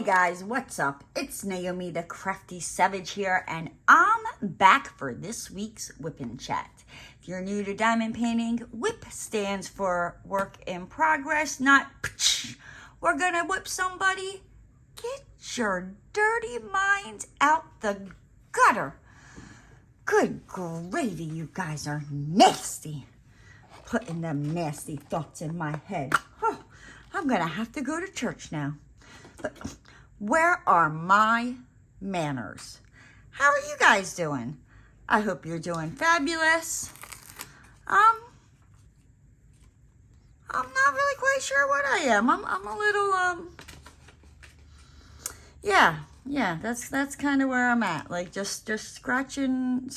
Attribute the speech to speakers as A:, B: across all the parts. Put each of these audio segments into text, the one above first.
A: guys, what's up? It's Naomi the Crafty Savage here, and I'm back for this week's Wip Chat. If you're new to diamond painting, WIP stands for work in progress, not pch, we're gonna whip somebody. Get your dirty minds out the gutter. Good gravy, you guys are nasty. Putting them nasty thoughts in my head. Oh, I'm gonna have to go to church now. But where are my manners? How are you guys doing? I hope you're doing fabulous. I'm not really quite sure what I am. I'm a little yeah, that's kind of where I'm at. Like just scratching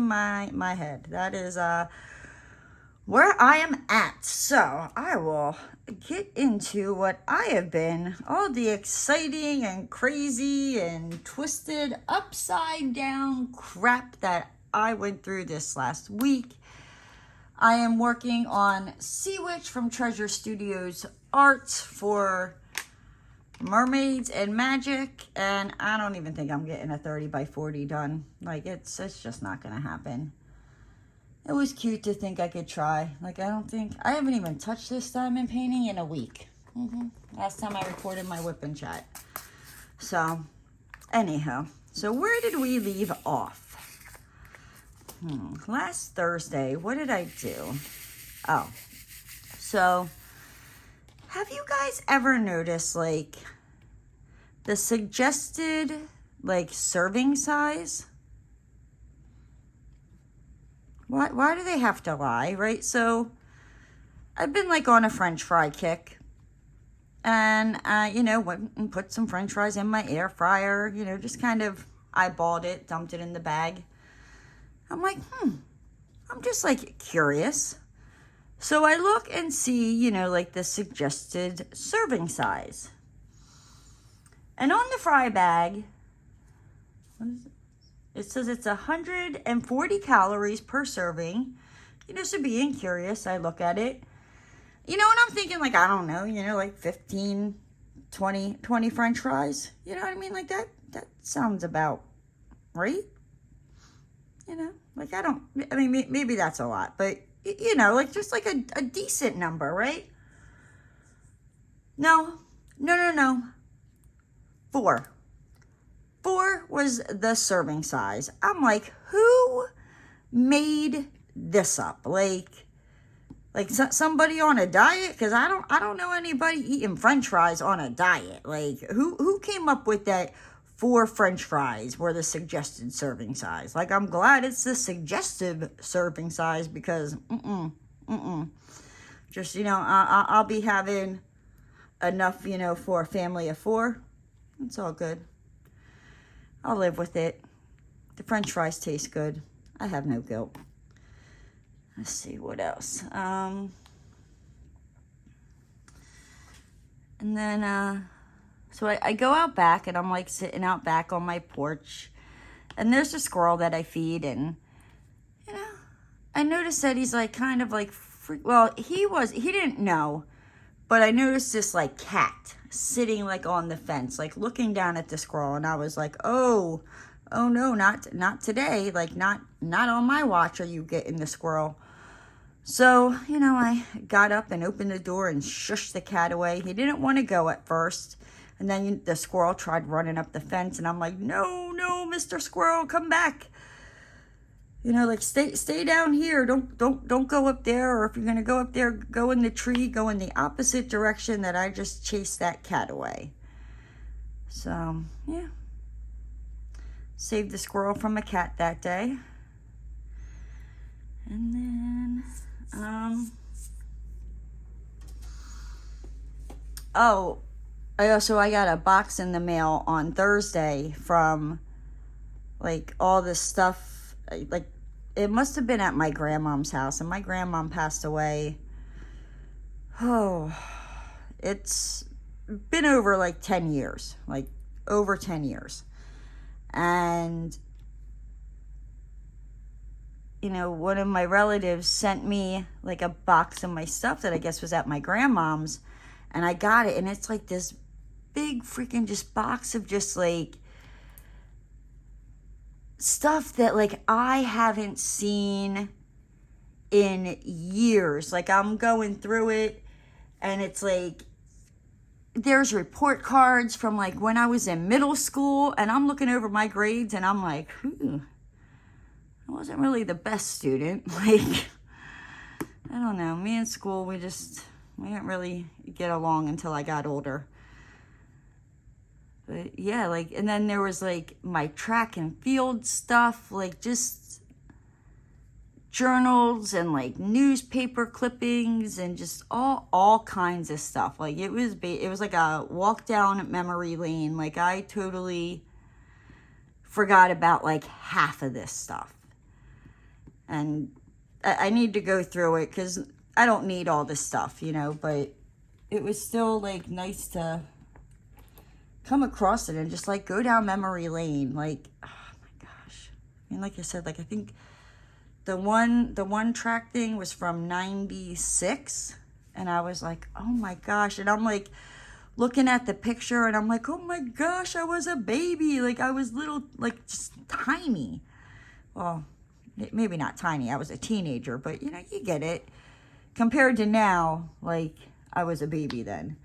A: my head. That is where I am at. So I will get into what I have been, all the exciting and crazy and twisted upside down crap that I went through this last week. I am working on Sea Witch from Treasure Studios art for Mermaids and Magic, and I don't even think I'm getting a 30 by 40 done. Like it's just not gonna happen. It was cute to think I could try. Like, I haven't even touched this diamond painting in a week. Last time I recorded my Wip Chat. So, anyhow. So, where did we leave off? Last Thursday, what did I do? Oh, so, have you guys ever noticed, like, the suggested, like, serving size? Why do they have to lie, right? So, I've been, like, on a French fry kick. And, went and put some French fries in my air fryer. Just kind of eyeballed it, dumped it in the bag. I'm like, I'm just, like, curious. So, I look and see, like, the suggested serving size. And on the fry bag, what is it? It says it's 140 calories per serving. So being curious, I look at it. And I'm thinking, like, I don't know, like 15, 20 French fries. You know what I mean? Like, that sounds about right. Like, maybe that's a lot. But, like, just like a decent number, right? No. 4. 4 was the serving size. I'm like, who made this up? Like somebody on a diet? Because I don't know anybody eating French fries on a diet. Like, who came up with that 4 French fries were the suggested serving size? Like, I'm glad it's the suggestive serving size because, just, I'll be having enough, for a family of 4. It's all good. I'll live with it. The French fries taste good. I have no guilt. Let's see what else. And then, so I go out back and I'm like sitting out back on my porch. And there's a squirrel that I feed. And, I noticed that he's like kind of like, he didn't know. But I noticed this like cat sitting like on the fence, like looking down at the squirrel, and I was like, oh no, not today, like not on my watch are you getting the squirrel. So, I got up and opened the door and shushed the cat away. He didn't want to go at first, and then the squirrel tried running up the fence, and I'm like, no, Mr. Squirrel, come back. Like stay down here. Don't go up there. Or if you're gonna go up there, go in the tree. Go in the opposite direction that I just chased that cat away. So yeah, saved the squirrel from a cat that day. And then I got a box in the mail on Thursday from like all this stuff. Like, it must have been at my grandmom's house, and my grandmom passed away. Oh, it's been over like 10 years, like over 10 years. And, one of my relatives sent me like a box of my stuff that I guess was at my grandmom's, and I got it, and it's like this big freaking just box of just like stuff that like I haven't seen in years. Like I'm going through it and it's like there's report cards from like when I was in middle school, and I'm looking over my grades and I'm like, I wasn't really the best student. Like, I don't know, me in school, we didn't really get along until I got older. But yeah, like, and then there was like my track and field stuff, like just journals and like newspaper clippings and just all kinds of stuff. Like it was like a walk down memory lane. Like I totally forgot about like half of this stuff, and I need to go through it because I don't need all this stuff, you know, but it was still like nice to come across it and just like go down memory lane. Like, oh my gosh. I mean, like I said, like I think the one track thing was from 96, and I was like, oh my gosh. And I'm like looking at the picture and I'm like, oh my gosh, I was a baby. Like I was little, like just tiny. Well, maybe not tiny, I was a teenager, but you know, you get it. Compared to now, like I was a baby then.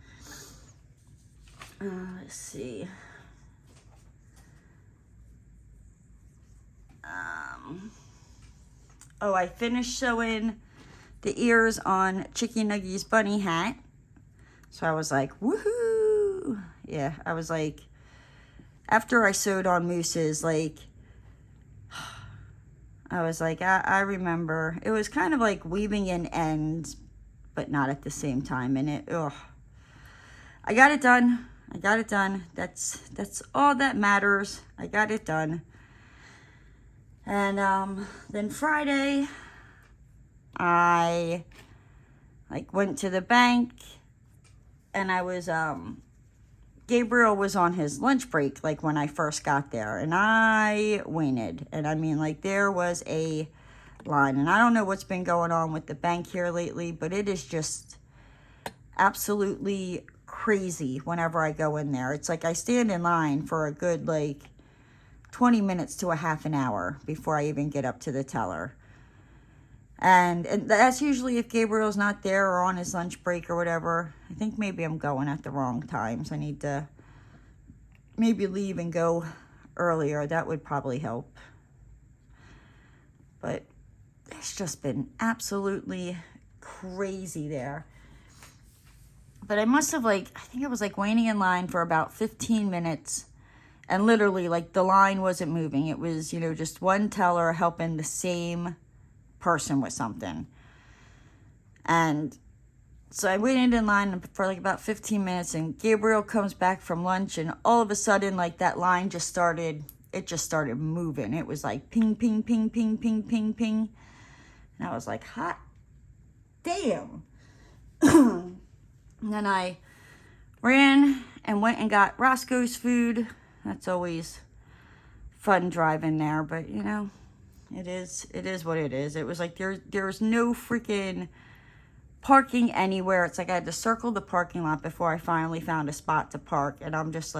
A: Let's see. Oh, I finished sewing the ears on Chicky Nuggy's bunny hat. So I was like, woohoo! Yeah, I was like, after I sewed on Moose's, like, I was like, I remember. It was kind of like weaving in ends, but not at the same time. And I got it done. I got it done. That's all that matters. I got it done. And then Friday, I like went to the bank, and I was Gabriel was on his lunch break like when I first got there, and I waited. And I mean, like there was a line, and I don't know what's been going on with the bank here lately, but it is just absolutely crazy whenever I go in there. It's like I stand in line for a good like 20 minutes to a half an hour before I even get up to the teller. And that's usually if Gabriel's not there or on his lunch break or whatever. I think maybe I'm going at the wrong times. I need to maybe leave and go earlier. That would probably help. But it's just been absolutely crazy there. But I must have I think I was waiting in line for about 15 minutes. And literally, the line wasn't moving. It was, just one teller helping the same person with something. And so I waited in line for about 15 minutes, and Gabriel comes back from lunch, and all of a sudden, that line just started moving. It was ping, ping, ping, ping, ping, ping, ping. And I was like, hot damn. And then I ran and went and got Roscoe's food. That's always fun driving there, but it is what it is. It was there's no freaking parking anywhere. It's I had to circle the parking lot before I finally found a spot to park, and I'm just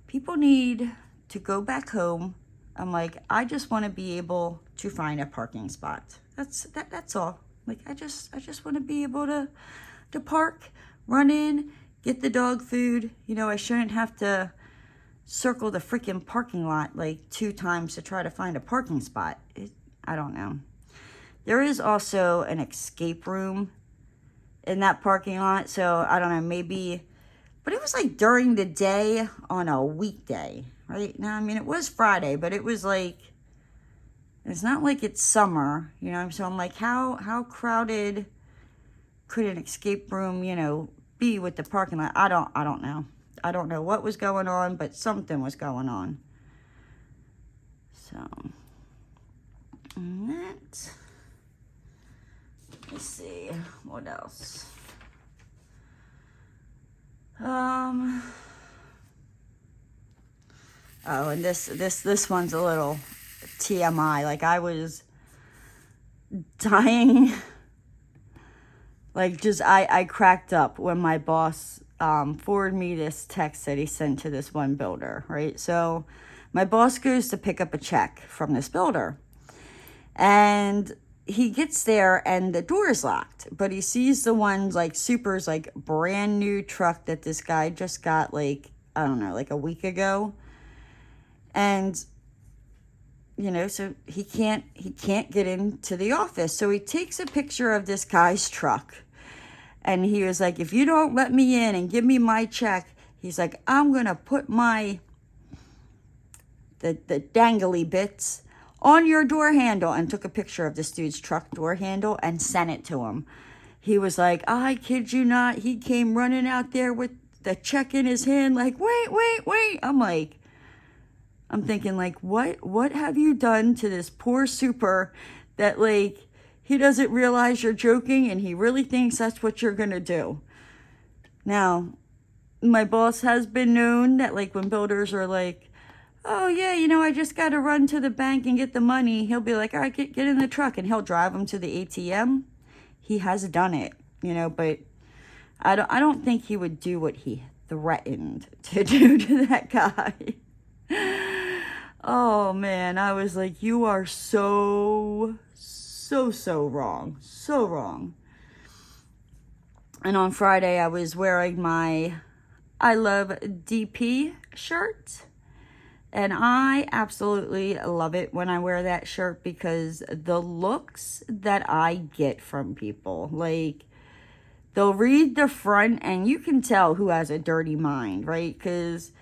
A: people need to go back home. I'm I just want to be able to find a parking spot. That's all. I just want to be able to park, run in, get the dog food. I shouldn't have to circle the freaking parking lot 2 times to try to find a parking spot. I don't know. There is also an escape room in that parking lot, so I don't know, maybe, but it was during the day on a weekday, right? Now, I mean, it was Friday, but it was it's not it's summer, so I'm how crowded could an escape room, be with the parking lot? I don't know. I don't know what was going on, but something was going on. So, let's see, what else? Oh, and this one's a little TMI. I was dying. I cracked up when my boss forwarded me this text that he sent to this one builder, right? So my boss goes to pick up a check from this builder, and he gets there and the door is locked, but he sees the one like Super's like brand new truck that this guy just got like, I don't know, like a week ago. And you know, so he can't get into the office. So he takes a picture of this guy's truck, and he was like, if you don't let me in and give me my check, he's like, I'm gonna put my the dangly bits on your door handle, and took a picture of this dude's truck door handle and sent it to him. He was like, I kid you not, he came running out there with the check in his hand like, wait. I'm thinking like, what have you done to this poor Super that like he doesn't realize you're joking and he really thinks that's what you're gonna do? Now, my boss has been known that like when builders are like, oh yeah, you know, I just got to run to the bank and get the money, he'll be like, all right, get in the truck, and he'll drive them to the ATM. He has done it, you know, but I don't think he would do what he threatened to do to that guy. Oh man, I was like, you are so wrong, so wrong. And on Friday, I was wearing my I Love DP shirt. And I absolutely love it when I wear that shirt, because the looks that I get from people, like, they'll read the front and you can tell who has a dirty mind, right? Because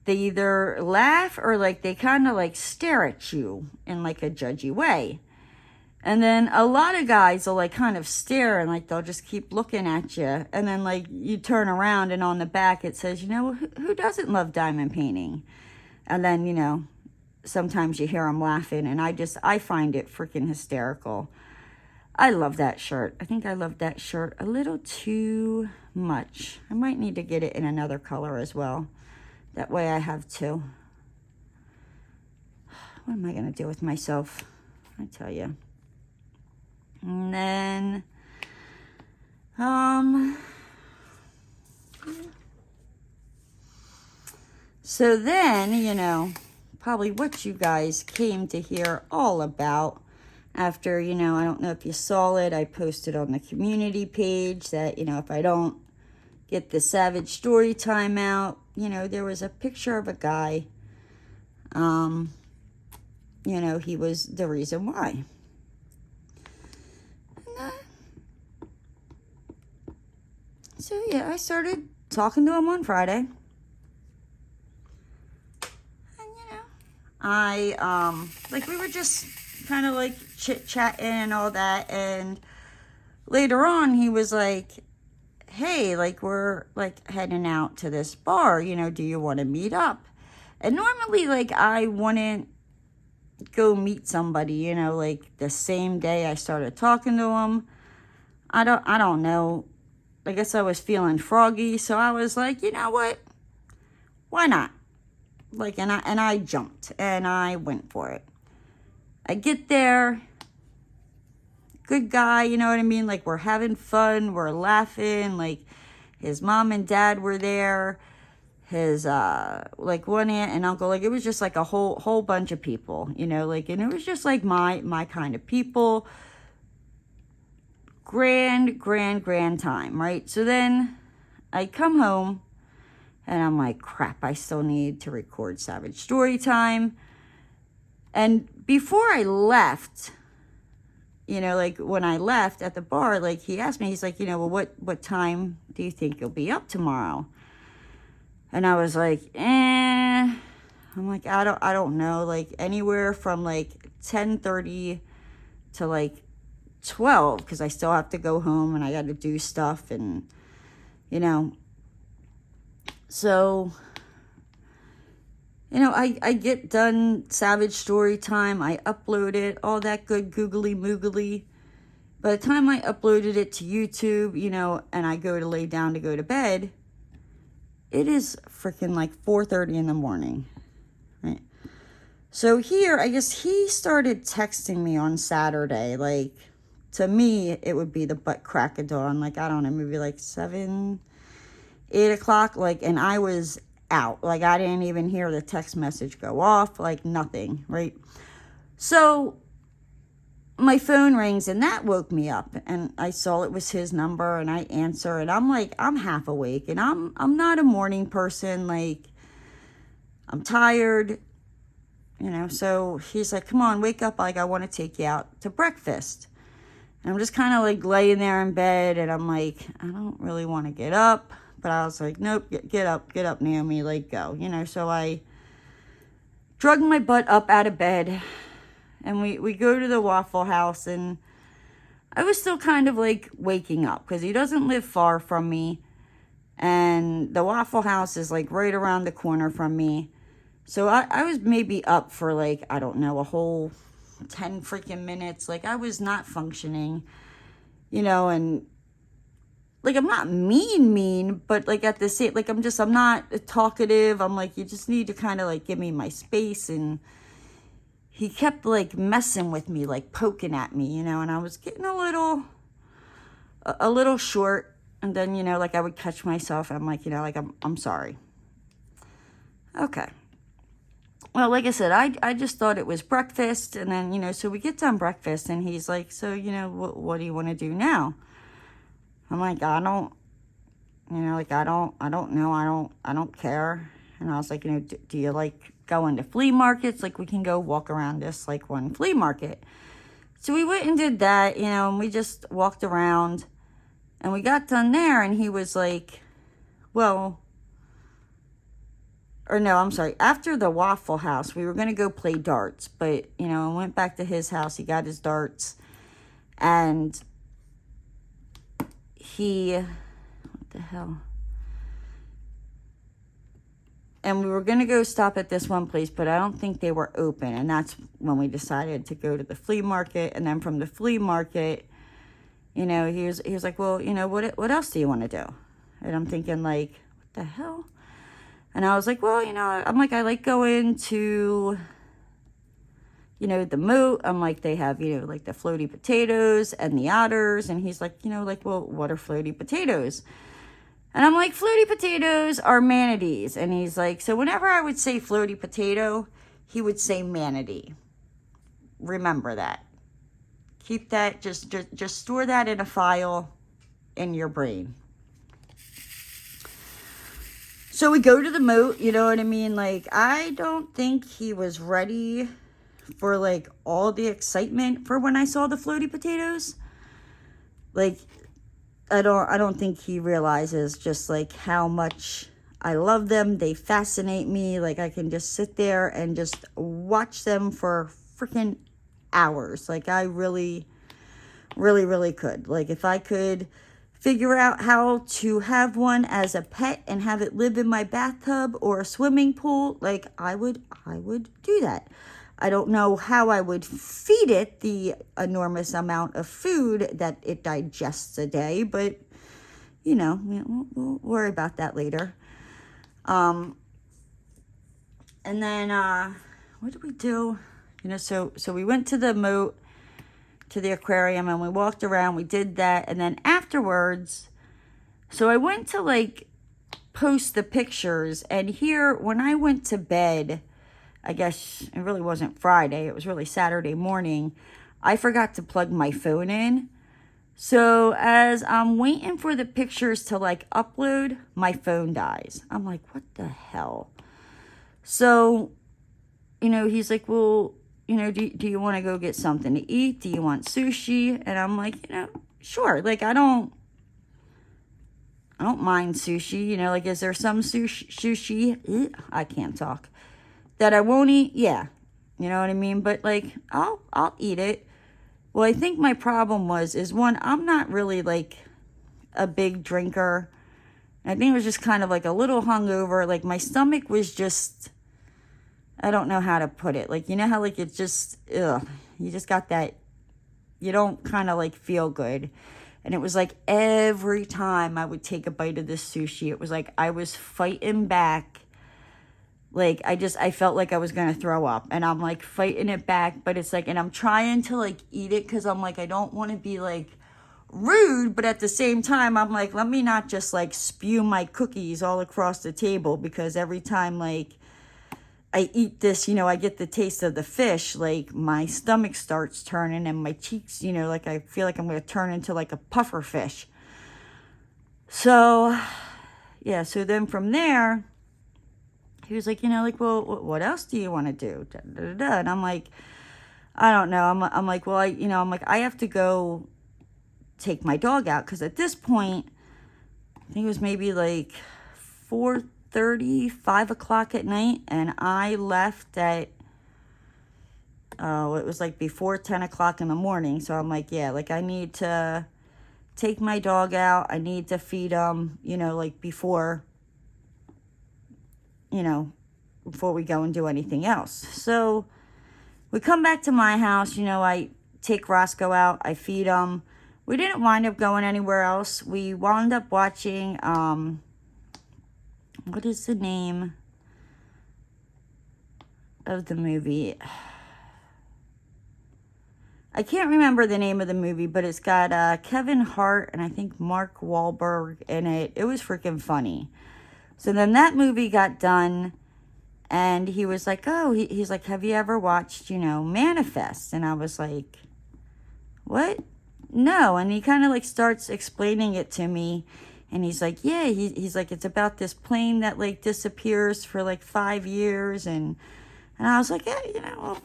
A: they either laugh or like they kind of like stare at you in like a judgy way. And then a lot of guys will like kind of stare and like they'll just keep looking at you. And then like you turn around and on the back it says, you know, who doesn't love diamond painting? And then, you know, sometimes you hear them laughing, and I find it freaking hysterical. I love that shirt. I think I love that shirt a little too much. I might need to get it in another color as well. That way I have two. What am I going to do with myself? I tell you. And then, so then, you know, probably what you guys came to hear all about after, you know, I don't know if you saw it, I posted on the community page that, you know, if I don't get the Savage Story Time out, you know, there was a picture of a guy, you know, he was the reason why. And, so, yeah, I started talking to him on Friday. Like we were just kind of like chit-chatting and all that, and later on he was like, hey, like we're like heading out to this bar, you know, do you want to meet up? And normally like I wouldn't go meet somebody, you know, like the same day I started talking to him. I don't know, I guess I was feeling froggy, so I was like, you know what, why not? Like, and I jumped, and I went for it. I get there, good guy, you know what I mean? Like, we're having fun, we're laughing, like, his mom and dad were there, his, like, one aunt and uncle, like, it was just, like, a whole bunch of people, you know, like, and it was just, like, my kind of people. Grand time, right? So then, I come home, and I'm like, crap, I still need to record Savage Story Time. And before I left, you know, like when I left at the bar, like he asked me, he's like, you know, well, what time do you think you'll be up tomorrow? And I was like, I'm like, I don't know, like anywhere from like 10:30 to like 12, because I still have to go home and I got to do stuff, and, you know, so, you know, I get done Savage Story Time, I upload it, all that good googly moogly. By the time I uploaded it to YouTube, you know, and I go to lay down to go to bed, it is freaking like 4:30 in the morning, right? So here, I guess he started texting me on Saturday, like, to me, it would be the butt crack of dawn, like, I don't know, maybe like 7, 8 o'clock, like, and I was out. Like, I didn't even hear the text message go off, like, nothing, right? So my phone rings, and that woke me up, and I saw it was his number, and I answer, and I'm like, I'm half awake, and I'm not a morning person, like, I'm tired, you know. So he's like, come on, wake up, like, I want to take you out to breakfast. And I'm just kind of like laying there in bed, and I'm like, I don't really want to get up, but I was like, nope, get up, Naomi, like, go, you know. So I drug my butt up out of bed, and we go to the Waffle House, and I was still kind of like waking up because he doesn't live far from me, and the Waffle House is like right around the corner from me. So I was maybe up for like, I don't know, a whole 10 freaking minutes. Like, I was not functioning, you know. And like, I'm not mean, but like at the same, like, I'm not talkative. I'm like, you just need to kind of like give me my space. And he kept like messing with me, like poking at me, you know, and I was getting a little short. And then, you know, like, I would catch myself, and I'm like, you know, like, I'm sorry. Okay. Well, like I said, I just thought it was breakfast. And then, you know, so we get done breakfast, and he's like, so, you know, what do you want to do now? I'm like, I don't, you know, like, I don't know. I don't care. And I was like, you know, do you like going to flea markets? Like, we can go walk around this, like, one flea market. So we went and did that, you know, and we just walked around, and we got done there, and he was like, well, or no, I'm sorry, after the Waffle House, we were going to go play darts, but, you know, I went back to his house, he got his darts, and what the hell? And we were going to go stop at this one place, but I don't think they were open, and that's when we decided to go to the flea market. And then from the flea market, you know, he was like, well, you know, what else do you want to do? And I'm thinking, like, what the hell? And I was like, well, you know, I'm like, I like going to, you know, the moat. I'm like, they have, you know, like the floaty potatoes and the otters. And he's like, you know, like, well, what are floaty potatoes? And I'm like, floaty potatoes are manatees. And he's like, so whenever I would say floaty potato, he would say manatee. Remember that. Keep that, just store that in a file in your brain. So we go to the moat, you know what I mean? Like, I don't think he was ready for, like, all the excitement for when I saw the floaty potatoes. Like, I don't think he realizes just, like, how much I love them. They fascinate me. Like, I can just sit there and just watch them for freaking hours. Like, I really, really, really could. Like, if I could figure out how to have one as a pet and have it live in my bathtub or a swimming pool, like, I would do that. I don't know how I would feed it the enormous amount of food that it digests a day, but, you know, we'll worry about that later. And then, what did we do? You know, so we went to the moat, to the aquarium, and we walked around, we did that, and then afterwards, so I went to, like, post the pictures, and here, when I went to bed, I guess it really wasn't Friday, it was really Saturday morning, I forgot to plug my phone in. So as I'm waiting for the pictures to, like, upload, my phone dies. I'm like, what the hell? So, you know, he's like, well, you know, do you want to go get something to eat? Do you want sushi? And I'm like, you know, sure. Like, I don't mind sushi. You know, like, is there some sushi? I can't talk. That I won't eat? Yeah. You know what I mean? But, like, I'll eat it. Well, I think my problem is one, I'm not really, like, a big drinker. I think it was just kind of, like, a little hungover. Like, my stomach was just, I don't know how to put it. Like, you know how, like, it's just, you just got that, you don't kind of, like, feel good. And it was, like, every time I would take a bite of this sushi, it was, like, I was fighting back. Like, I felt like I was going to throw up. And I'm, like, fighting it back. But it's, like, and I'm trying to, like, eat it because I'm, like, I don't want to be, like, rude, but at the same time, I'm like, let me not just like spew my cookies all across the table, because every time like I eat this, I get the taste of the fish, like my stomach starts turning and my cheeks, like I feel like I'm going to turn into like a puffer fish. So, yeah, so then from there, he was like, like, well, what else do you want to do? Da, da, da, da. And I'm like, I don't know. I'm like, well, I'm like, I have to go take my dog out, because at this point, I think it was maybe like 4:30, 5 o'clock at night, and I left at, it was like before 10 o'clock in the morning. So I'm like, yeah, like I need to take my dog out. I need to feed him, like before we go and do anything else. So we come back to my house, I take Roscoe out, I feed him. We didn't wind up going anywhere else. We wound up watching, what is the name of the movie? I can't remember the name of the movie, but it's got Kevin Hart and I think Mark Wahlberg in it. It was freaking funny. So then that movie got done, and he was like, oh, he's like, have you ever watched, Manifest? And I was like, what? No. And he kind of like starts explaining it to me, and he's like, yeah, he's like, it's about this plane that like disappears for like 5 years, and I was like, yeah, well,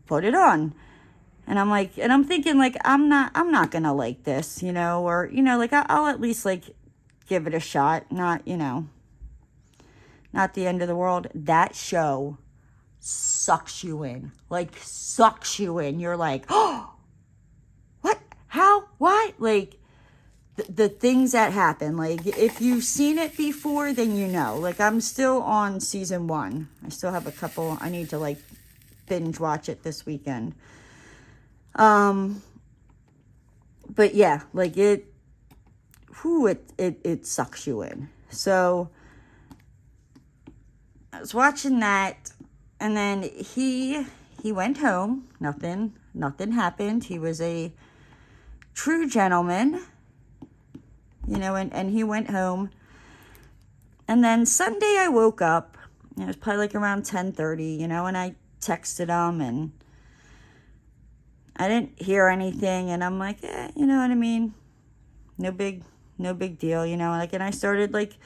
A: put it on. And I'm like, and I'm thinking like, I'm not gonna like this, or, like I'll at least like give it a shot. Not, not the end of the world. That show sucks you in, like sucks you in. You're like, oh, what, how, why? Like the things that happen, like if you've seen it before, then like I'm still on season 1. I still have a couple. I need to like binge watch it this weekend. But yeah, like it sucks you in. So I was watching that, and then he went home. Nothing happened. He was a true gentleman, and he went home. And then Sunday I woke up, it was probably like around 10:30, and I texted him, and I didn't hear anything, and I'm like, you know what I mean? No big deal, like, and I started like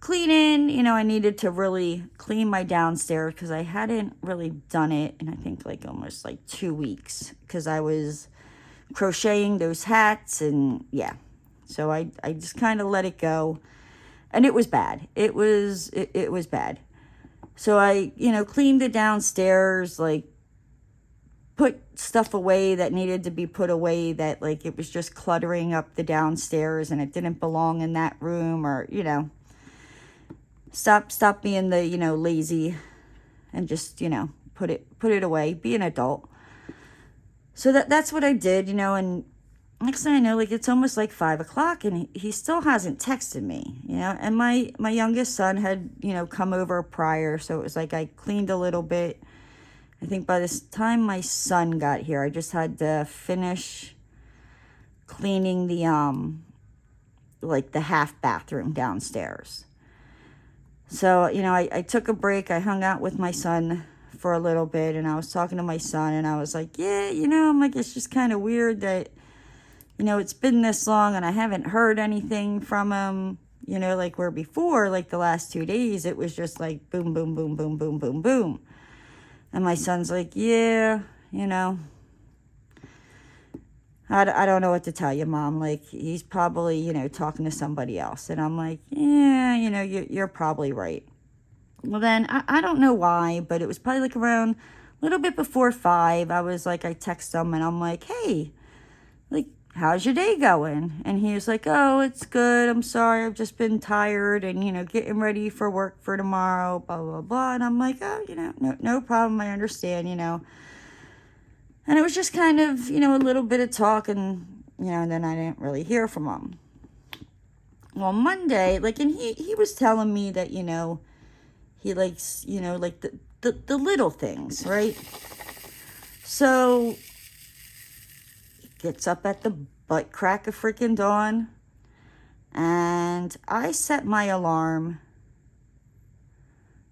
A: cleaning, I needed to really clean my downstairs, because I hadn't really done it in I think like almost like 2 weeks, because I was crocheting those hats, and yeah. So I just kind of let it go, and it was bad. It was bad. So I, cleaned the downstairs, like put stuff away that needed to be put away, that like it was just cluttering up the downstairs and it didn't belong in that room, or stop being the lazy, and just put it away, be an adult. So that's what I did, and next thing I know, like it's almost like 5 o'clock, and he still hasn't texted me, and my youngest son had come over prior, so it was like I cleaned a little bit. I think by this time my son got here, I just had to finish cleaning the like the half bathroom downstairs. So, I took a break. I hung out with my son for a little bit, and I was talking to my son, and I was like, yeah, I'm like, it's just kind of weird that, it's been this long and I haven't heard anything from him, like where before, like the last 2 days, it was just like boom, boom, boom, boom, boom, boom, boom. And my son's like, yeah, I don't know what to tell you, Mom. Like, he's probably, talking to somebody else. And I'm like, yeah, you're probably right. Well, then, I don't know why, but it was probably like around a little bit before 5. I was like, I text him, and I'm like, hey, like, how's your day going? And he was like, oh, it's good. I'm sorry. I've just been tired and, getting ready for work for tomorrow, blah, blah, blah. And I'm like, oh, no problem. I understand, And it was just kind of, a little bit of talk, and, and then I didn't really hear from him. Well, Monday, like, and he was telling me that, he likes, like the little things, right? So gets up at the but crack of freaking dawn. And I set my alarm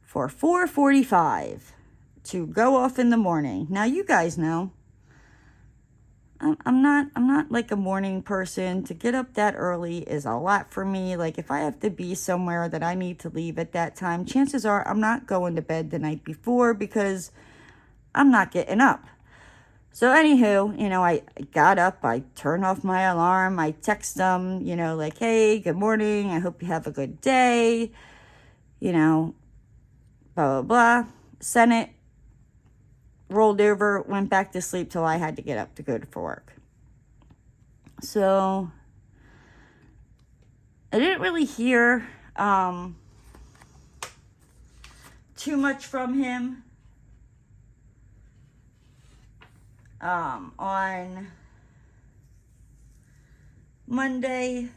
A: for 4:45 to go off in the morning. Now, you guys know, I'm not like a morning person. To get up that early is a lot for me. Like, if I have to be somewhere that I need to leave at that time, chances are I'm not going to bed the night before because I'm not getting up. So anywho, I got up, I turned off my alarm, I text them, like, hey, good morning, I hope you have a good day, blah, blah, blah. Sent it, rolled over, went back to sleep till I had to get up to go for work. So I didn't really hear too much from him on Monday,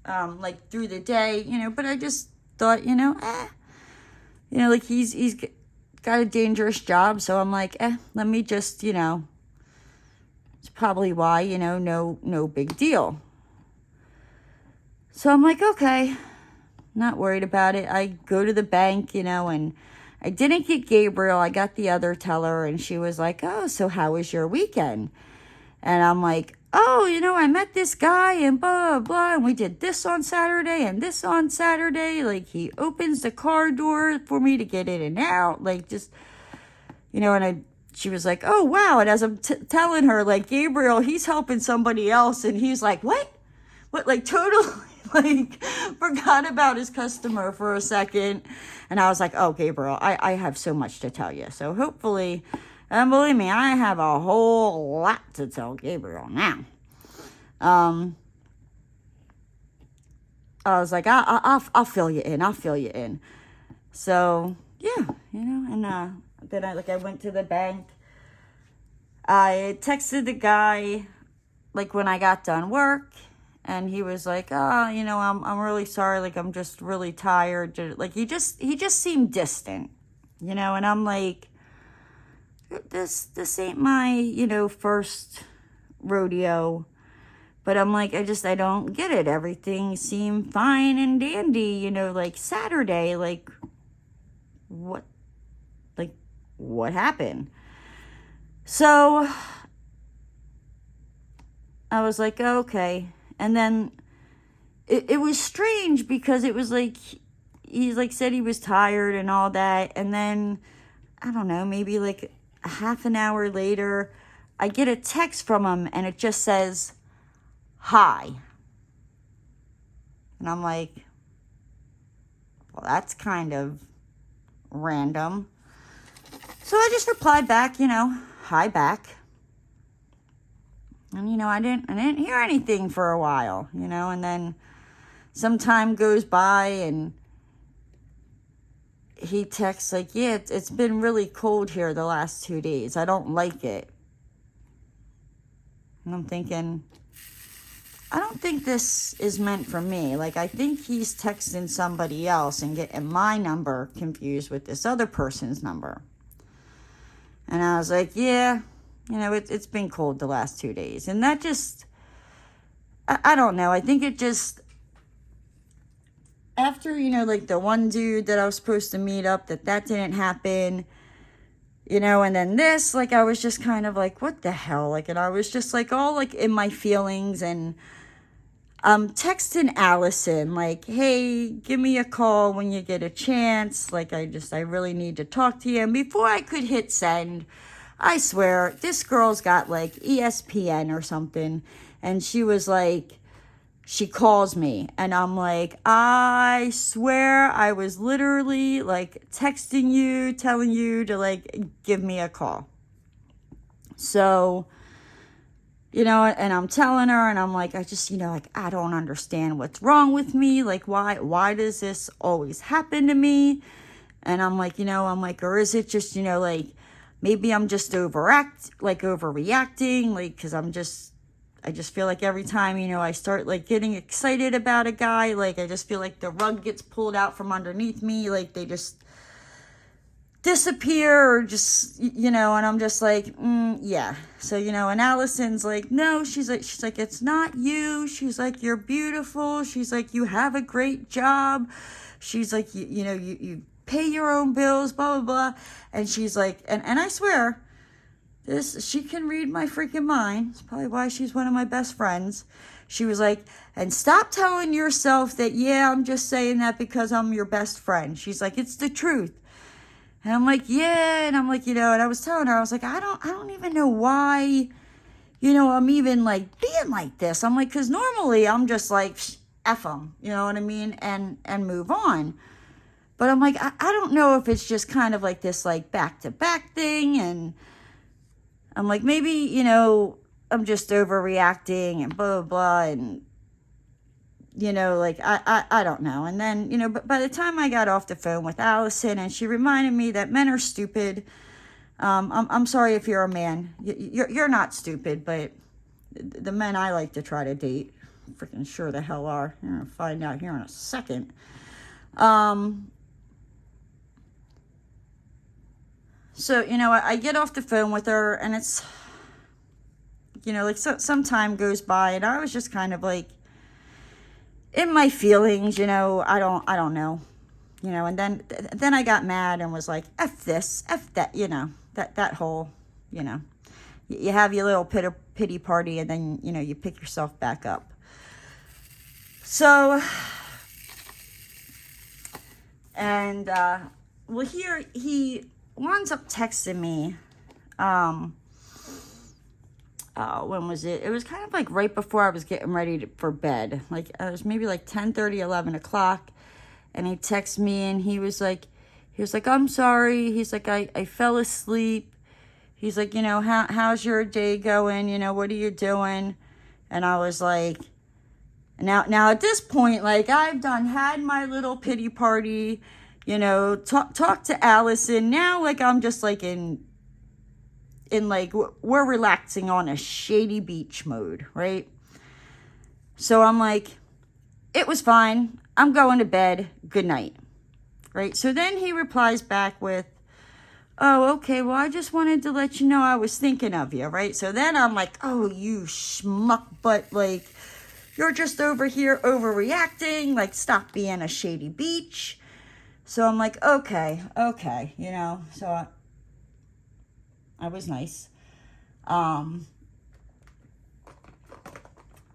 A: like through the day, but I just thought, like he's got a dangerous job, so I'm like, let me just, it's probably why, no big deal. So I'm like, okay, not worried about it. I go to the bank, and I didn't get Gabriel. I got the other teller, and she was like, oh, so how was your weekend? And I'm like, oh, I met this guy and blah, blah, blah, and we did this on Saturday and this on Saturday. Like, he opens the car door for me to get in and out. Like, just, and she was like, oh, wow. And as I'm telling her, like, Gabriel, he's helping somebody else. And he's like, what? Like, totally, like, forgot about his customer for a second. And I was like, oh, Gabriel, I have so much to tell you. So hopefully, and believe me, I have a whole lot to tell Gabriel now. I was like, I'll fill you in. I'll fill you in. So, yeah, and then I went to the bank. I texted the guy, like, when I got done work. And he was like, oh, I'm really sorry. Like, I'm just really tired. Like, he just seemed distant, and I'm like, this ain't my, first rodeo. But I'm like, I don't get it. Everything seemed fine and dandy, like Saturday. Like, what happened? So I was like, okay. And then it was strange because it was like, he like said he was tired and all that. And then, I don't know, maybe like a half an hour later, I get a text from him and it just says, hi. And I'm like, well, that's kind of random. So I just replied back, hi back. And, I didn't hear anything for a while, and then some time goes by and he texts like, yeah, it's been really cold here the last 2 days. I don't like it. And I'm thinking, I don't think this is meant for me. Like, I think he's texting somebody else and getting my number confused with this other person's number. And I was like, yeah. It's been cold the last 2 days. And that just, I don't know. I think it just, after, like the one dude that I was supposed to meet up, that didn't happen, and then this, like, I was just kind of like, what the hell? Like, and I was just like, all like in my feelings, and texting Allison, like, hey, give me a call when you get a chance. Like, I really need to talk to you. And before I could hit send, I swear, this girl's got like ESPN or something. And she was like, she calls me. And I'm like, I swear I was literally like texting you, telling you to like give me a call. So, and I'm telling her, and I'm like, I just, like, I don't understand what's wrong with me. Like, why does this always happen to me? And I'm like, or is it just, like, maybe I'm just overreacting, like, because I just feel like every time, I start, like, getting excited about a guy, like, I just feel like the rug gets pulled out from underneath me, like, disappear or just, and I'm just like, yeah. So, and Allison's like, no, she's like, it's not you. She's like, you're beautiful. She's like, you have a great job. She's like, you pay your own bills, blah, blah, blah. And she's like, and I swear, she can read my freaking mind. It's probably why she's one of my best friends. She was like, and stop telling yourself that, yeah, I'm just saying that because I'm your best friend. She's like, it's the truth. And I'm like, yeah. And I'm like, and I was telling her, I was like, I don't even know why, I'm even like being like this. I'm like, because normally I'm just like, F them, you know what I mean? And move on. But I'm like, I don't know if it's just kind of like this like back-to-back thing. And I'm like, maybe, I'm just overreacting and blah, blah, blah. And, like, I don't know. And then, but by the time I got off the phone with Allison and she reminded me that men are stupid. I'm sorry if you're a man. You're not stupid, but the men I like to try to date, freaking sure the hell are. You're going to find out here in a second. So, I get off the phone with her and it's, like some time goes by and I was just kind of like, in my feelings, I don't know, and then I got mad and was like, F this, F that, that whole, you have your little pity party and then, you pick yourself back up. So, and, well, here he winds up texting me, when was it? It was kind of like right before I was getting ready for bed. Like, it was maybe like 10:30, 11 o'clock. And he texted me and he was like, I'm sorry. He's like, I fell asleep. He's like, how's your day going? What are you doing? And I was like, now at this point, like I've had my little pity party, talk to Allison. Now, like, I'm just like in like, we're relaxing on a shady beach mode, right? So I'm like, it was fine. I'm going to bed. Good night. Right? So then he replies back with, oh, okay, well, I just wanted to let you know I was thinking of you, right? So then I'm like, oh, you schmuck, but like, you're just over here overreacting. Like, stop being a shady beach. So I'm like, okay, so I was nice. I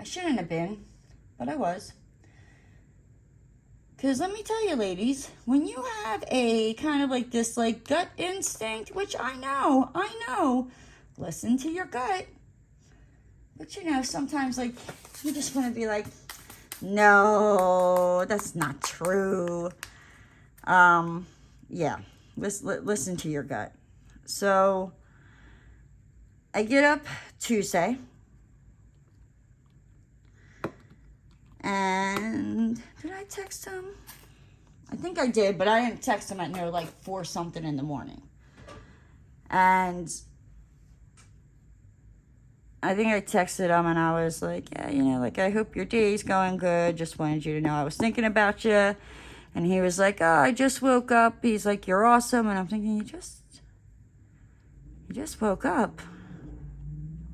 A: shouldn't have been, but I was. Because let me tell you, ladies, when you have a kind of like this like gut instinct, which I know, listen to your gut. But sometimes like you just want to be like, no, that's not true. Yeah, listen to your gut. So I get up Tuesday, and did I text him? I think I did, but I didn't text him at like 4 something in the morning. And I think I texted him and I was like, yeah, like, I hope your day's going good. Just wanted you to know I was thinking about you. And he was like, oh, I just woke up. He's like, you're awesome. And I'm thinking, you just woke up.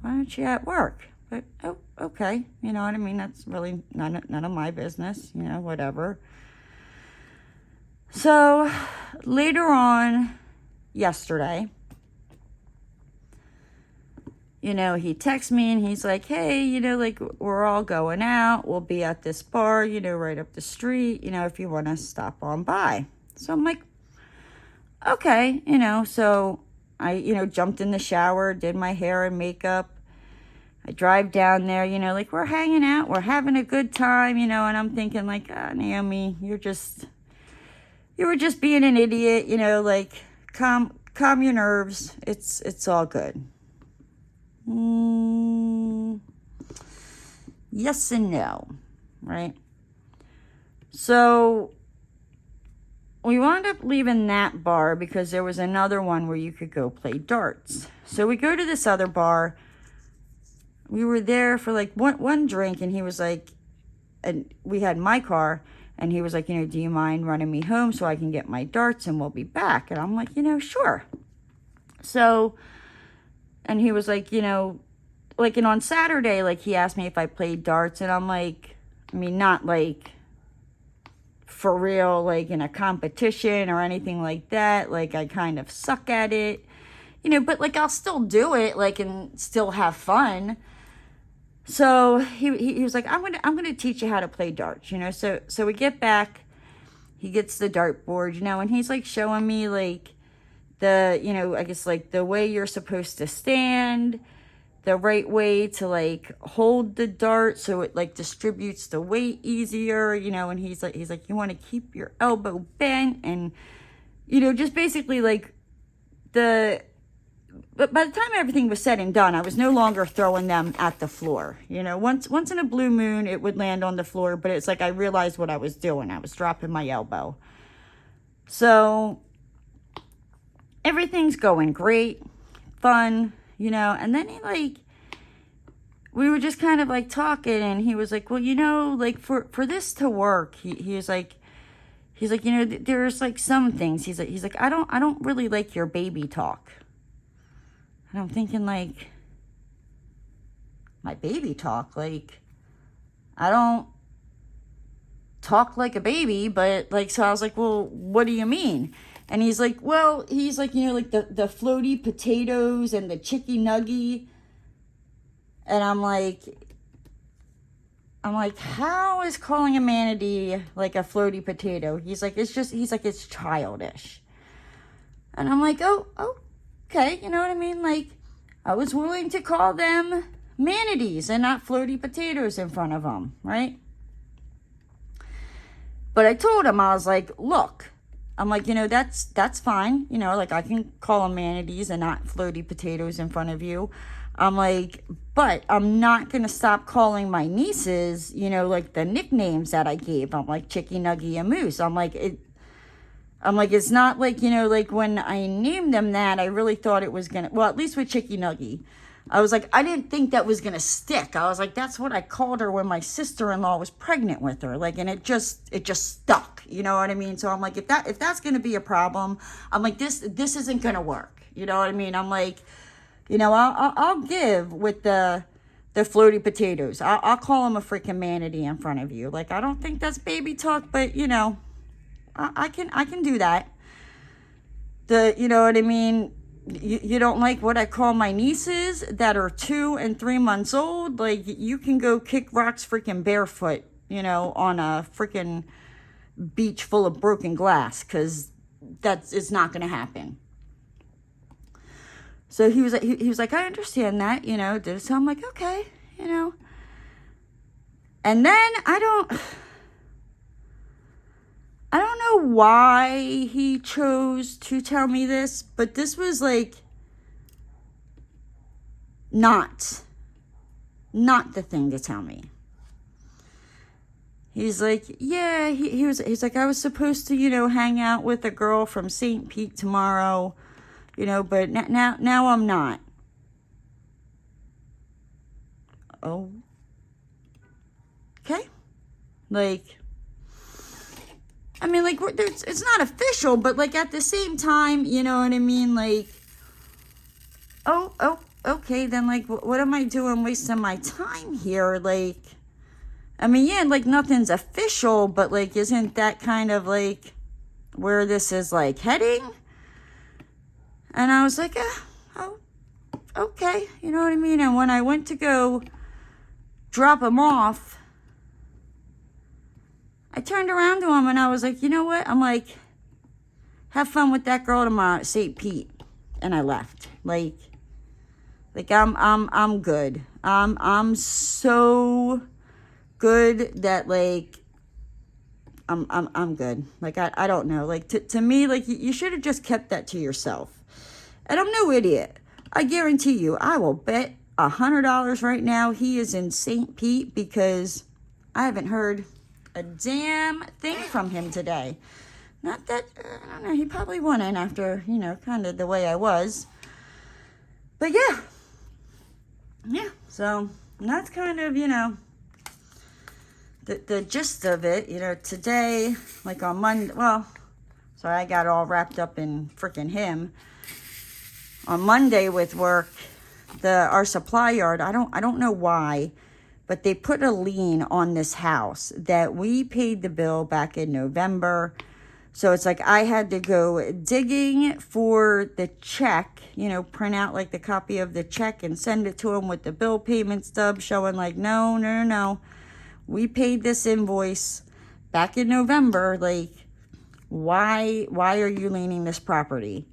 A: Why aren't you at work? But, oh, okay. You know what I mean? That's really none of my business, whatever. So, later on yesterday, he texts me and he's like, hey, like, we're all going out. We'll be at this bar, right up the street, if you want to stop on by. So I'm like, okay, so I, jumped in the shower, did my hair and makeup. I drive down there, like, we're hanging out, we're having a good time, and I'm thinking like, Naomi, you were just being an idiot, like, calm your nerves. It's all good. Yes and no, right? So we wound up leaving that bar because there was another one where you could go play darts. So we go to this other bar. We were there for like one drink, and he was like, and we had my car, And he was like, do you mind running me home so I can get my darts and we'll be back? And I'm like, sure. So, and he was like, like, and on Saturday, like, he asked me if I played darts, and I'm like, not like for real, like in a competition or anything like that. Like, I kind of suck at it, but like, I'll still do it, like, and still have fun. So he was like, I'm gonna teach you how to play darts, So we get back, he gets the dartboard, and he's like showing me like the, I guess like the way you're supposed to stand, the right way to like hold the dart so it like distributes the weight easier, and he's like you want to keep your elbow bent, and just basically like but by the time everything was said and done, I was no longer throwing them at the floor. Once in a blue moon it would land on the floor, but it's like I realized what I was doing. I was dropping my elbow. So everything's going great, fun, and then we were just kind of like talking, and he was like, well, like for this to work, he was like, there's like some things. He's like, I don't really like your baby talk. And I'm thinking like, my baby talk, like, I don't talk like a baby, but like, so I was like, well, what do you mean? And he's like, like the floaty potatoes and the chicky nuggy. And I'm like, how is calling a manatee like a floaty potato? He's like, it's childish. And I'm like, oh, okay, you know what I mean? Like, I was willing to call them manatees and not floaty potatoes in front of them, right? But I told him, I was like, look, I'm like, that's fine. Like, I can call them manatees and not floaty potatoes in front of you. I'm like, but I'm not going to stop calling my nieces, like the nicknames that I gave. I'm like, Chicky, Nuggy, and Moose. I'm like, it's not like, like when I named them that, I really thought it was going to, well, at least with Chicky Nuggy, I was like, I didn't think that was going to stick. I was like, that's what I called her when my sister-in-law was pregnant with her. Like, and it just stuck, you know what I mean? So I'm like, if that's going to be a problem, I'm like, this isn't going to work. You know what I mean? I'm like, I'll give with the floaty potatoes. I'll call them a freaking manatee in front of you. Like, I don't think that's baby talk, but I can do that. You know what I mean? You don't like what I call my nieces that are 2 and 3 months old? Like, you can go kick rocks freaking barefoot, on a freaking beach full of broken glass, because it's not going to happen. So he was like, I understand that, So I'm like, okay, And then I don't know why he chose to tell me this, but this was like not the thing to tell me. He's like, yeah, he's like, I was supposed to, hang out with a girl from St. Pete tomorrow, but now I'm not. Oh. Okay. Like, I mean, like, it's not official, but, like, at the same time, you know what I mean? Like, oh, okay, then, like, what am I doing wasting my time here? Like, I mean, yeah, like, nothing's official, but, like, isn't that kind of, like, where this is, like, heading? And I was like, oh, okay, you know what I mean? And when I went to go drop him off, I turned around to him and I was like, you know what? I'm like, have fun with that girl tomorrow at St. Pete. And I left. Like I'm good. I'm so good that, like, I'm good. Like, I don't know. Like, to me, like, you should have just kept that to yourself. And I'm no idiot. I guarantee you, I will bet $100 right now he is in St. Pete, because I haven't heard a damn thing from him today. Not that, I don't know, he probably went in after, kind of the way I was. But yeah, so that's kind of, the gist of it, you know, today, like on Monday, well, sorry, I got all wrapped up in freaking him. On Monday with work, our supply yard, I don't know why, but they put a lien on this house that we paid the bill back in November. So it's like I had to go digging for the check, you know, print out like the copy of the check and send it to them with the bill payment stub showing like, no. We paid this invoice back in November. Like, why are you leaning this property?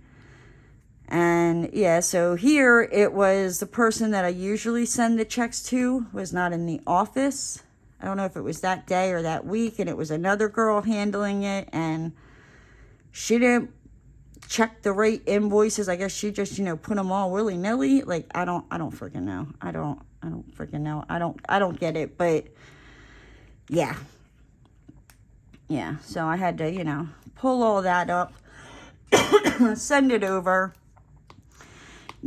A: And yeah, so here it was the person that I usually send the checks to was not in the office. I don't know if it was that day or that week, and it was another girl handling it, and she didn't check the right invoices. I guess she just, you know, put them all willy-nilly. Like, I don't freaking know. I don't freaking know. I don't get it, but yeah. Yeah, so I had to, you know, pull all that up, send it over,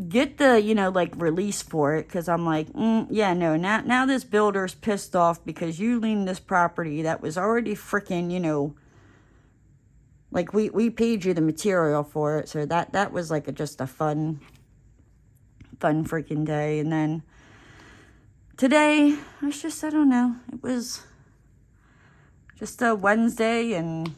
A: get the, you know, like, release for it, because I'm like, yeah, no, now this builder's pissed off because you leaned this property that was already freaking, you know, like, we paid you the material for it, so that was, like, just a fun freaking day. And then today, I don't know, it was just a Wednesday, and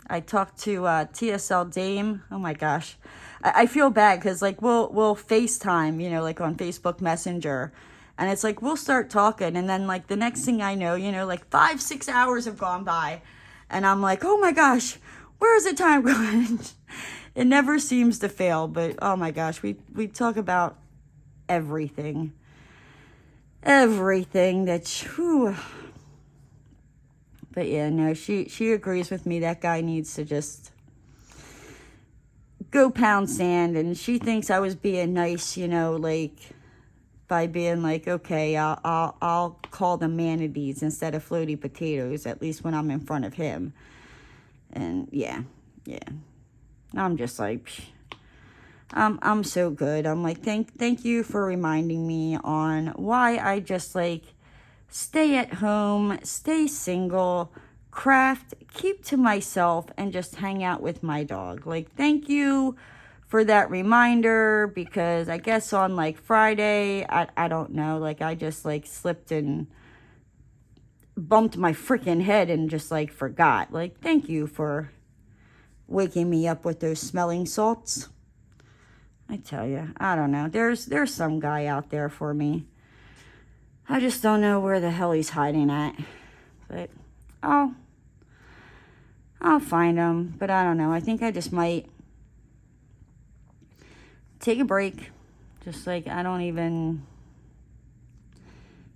A: I talked to TSL Dame. Oh my gosh. I feel bad because, like, we'll FaceTime, you know, like on Facebook Messenger. And it's like, we'll start talking. And then, like, the next thing I know, you know, like 5-6 hours have gone by. And I'm like, oh my gosh, where's the time going? It never seems to fail. But, oh my gosh, we talk about everything. Everything that's, whew. But yeah, no, she agrees with me. That guy needs to just go pound sand. And she thinks I was being nice, you know, like by being like, okay, I'll call them manatees instead of floaty potatoes, at least when I'm in front of him. And yeah. I'm just like, I'm so good. I'm like, thank you for reminding me on why I just like stay at home, stay single, craft, keep to myself, and just hang out with my dog. Like, thank you for that reminder, because I guess on, like, Friday, I don't know, like, I just, like, slipped and bumped my freaking head and just, like, forgot. Like, thank you for waking me up with those smelling salts. I tell you, I don't know. There's some guy out there for me. I just don't know where the hell he's hiding at. But I'll find him. But I don't know. I think I just might take a break. Just like I don't even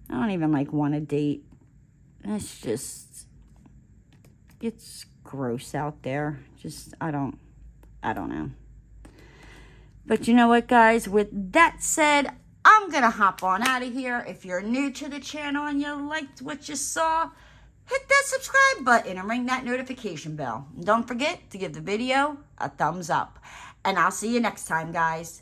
A: like want to date. It's gross out there. Just I don't know. But you know what, guys? With that said, I'm going to hop on out of here. If you're new to the channel and you liked what you saw, hit that subscribe button and ring that notification bell. And don't forget to give the video a thumbs up. And I'll see you next time, guys.